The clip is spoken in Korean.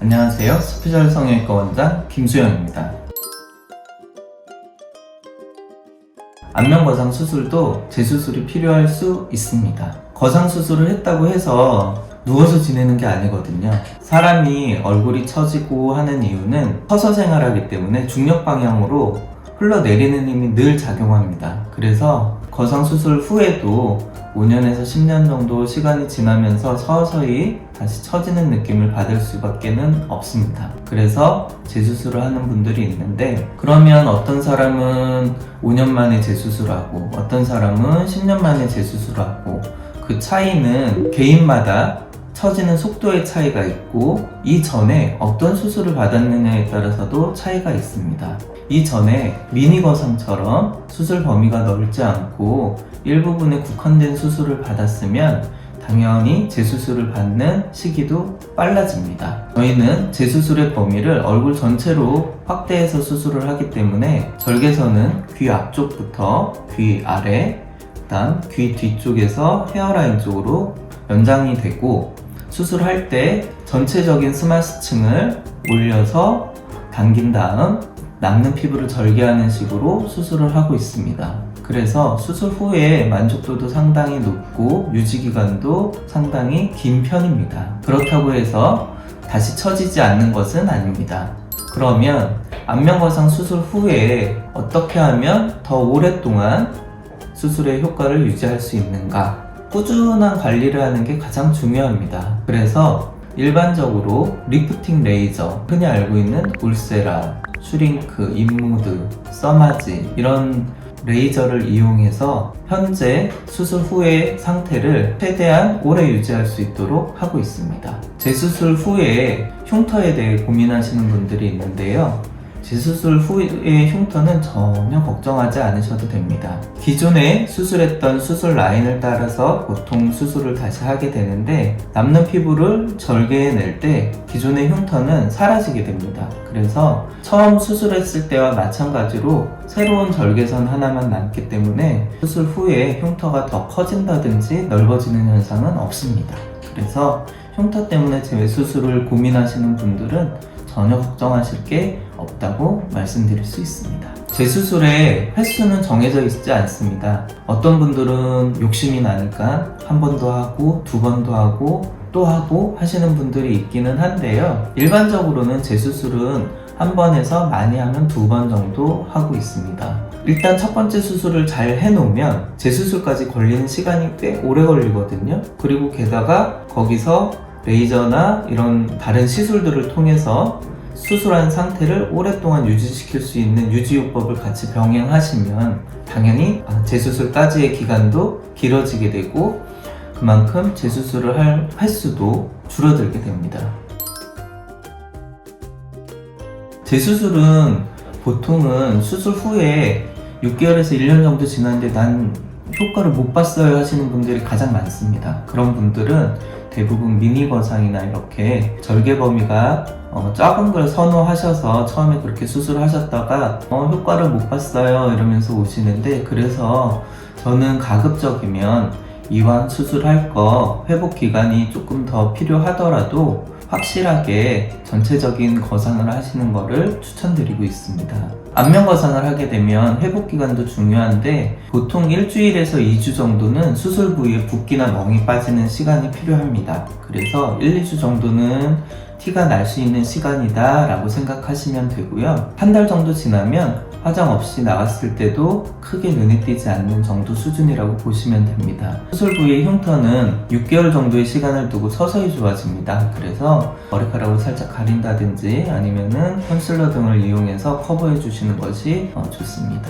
안녕하세요. 스페셜 성형외과 원장 김수영입니다. 안면 거상 수술도 재수술이 필요할 수 있습니다. 거상 수술을 했다고 해서 누워서 지내는 게 아니거든요. 사람이 얼굴이 처지고 하는 이유는 서서 생활하기 때문에 중력 방향으로 흘러내리는 힘이 늘 작용합니다. 그래서 거상 수술 후에도 5년에서 10년 정도 시간이 지나면서 서서히 다시 처지는 느낌을 받을 수밖에 없습니다. 그래서 재수술을 하는 분들이 있는데, 그러면 어떤 사람은 5년 만에 재수술하고 어떤 사람은 10년 만에 재수술하고, 그 차이는 개인마다 처지는 속도의 차이가 있고 이전에 어떤 수술을 받았느냐에 따라서도 차이가 있습니다. 이전에 미니 거상처럼 수술 범위가 넓지 않고 일부분에 국한된 수술을 받았으면 당연히 재수술을 받는 시기도 빨라집니다. 저희는 재수술의 범위를 얼굴 전체로 확대해서 수술을 하기 때문에 절개선은 귀 앞쪽부터 귀 아래, 그다음 귀 뒤쪽에서 헤어라인 쪽으로 연장이 되고, 수술할 때 전체적인 스마스층을 올려서 당긴 다음 남는 피부를 절개하는 식으로 수술을 하고 있습니다. 그래서 수술 후에 만족도도 상당히 높고 유지기간도 상당히 긴 편입니다. 그렇다고 해서 다시 처지지 않는 것은 아닙니다. 그러면 안면거상 수술 후에 어떻게 하면 더 오랫동안 수술의 효과를 유지할 수 있는가? 꾸준한 관리를 하는 게 가장 중요합니다. 그래서 일반적으로 리프팅 레이저, 흔히 알고 있는 울세라, 슈링크, 인무드, 써마지, 이런 레이저를 이용해서 현재 수술 후의 상태를 최대한 오래 유지할 수 있도록 하고 있습니다. 재수술 후에 흉터에 대해 고민하시는 분들이 있는데요. 재수술 후의 흉터는 전혀 걱정하지 않으셔도 됩니다. 기존에 수술했던 수술 라인을 따라서 보통 수술을 다시 하게 되는데, 남는 피부를 절개해낼 때 기존의 흉터는 사라지게 됩니다. 그래서 처음 수술했을 때와 마찬가지로 새로운 절개선 하나만 남기 때문에 수술 후에 흉터가 더 커진다든지 넓어지는 현상은 없습니다. 그래서 흉터 때문에 재수술을 고민하시는 분들은 전혀 걱정하실 게 없다고 말씀드릴 수 있습니다. 재수술의 횟수는 정해져 있지 않습니다. 어떤 분들은 욕심이 나니까 한 번 더 하고 두 번 더 하고 또 하고 하시는 분들이 있기는 한데요. 일반적으로는 재수술은 한 번에서 많이 하면 2번 정도 하고 있습니다. 일단 첫 번째 수술을 잘 해놓으면 재수술까지 걸리는 시간이 꽤 오래 걸리거든요. 그리고 게다가 거기서 레이저나 이런 다른 시술들을 통해서 수술한 상태를 오랫동안 유지시킬 수 있는 유지요법을 같이 병행하시면 당연히 재수술까지의 기간도 길어지게 되고 그만큼 재수술을 할 횟수도 줄어들게 됩니다. 재수술은 보통은 수술 후에 6개월에서 1년 정도 지났는데 난 효과를 못 봤어요 하시는 분들이 가장 많습니다. 그런 분들은 대부분 미니 거상이나 이렇게 절개 범위가 작은 걸 선호하셔서 처음에 그렇게 수술하셨다가 효과를 못 봤어요 이러면서 오시는데, 그래서 저는 가급적이면 이왕 수술할 거 회복 기간이 조금 더 필요하더라도 확실하게 전체적인 거상을 하시는 거를 추천드리고 있습니다. 안면 거상을 하게 되면 회복 기간도 중요한데 보통 일주일에서 2주 정도는 수술 부위에 붓기나 멍이 빠지는 시간이 필요합니다. 그래서 1-2주 정도는 티가 날 수 있는 시간이다 라고 생각하시면 되고요. 한 달 정도 지나면 화장 없이 나갔을 때도 크게 눈에 띄지 않는 정도 수준이라고 보시면 됩니다. 수술 부위의 흉터는 6개월 정도의 시간을 두고 서서히 좋아집니다. 그래서 머리카락을 살짝 가린다든지 아니면은 컨실러 등을 이용해서 커버해 주시는 것이 좋습니다.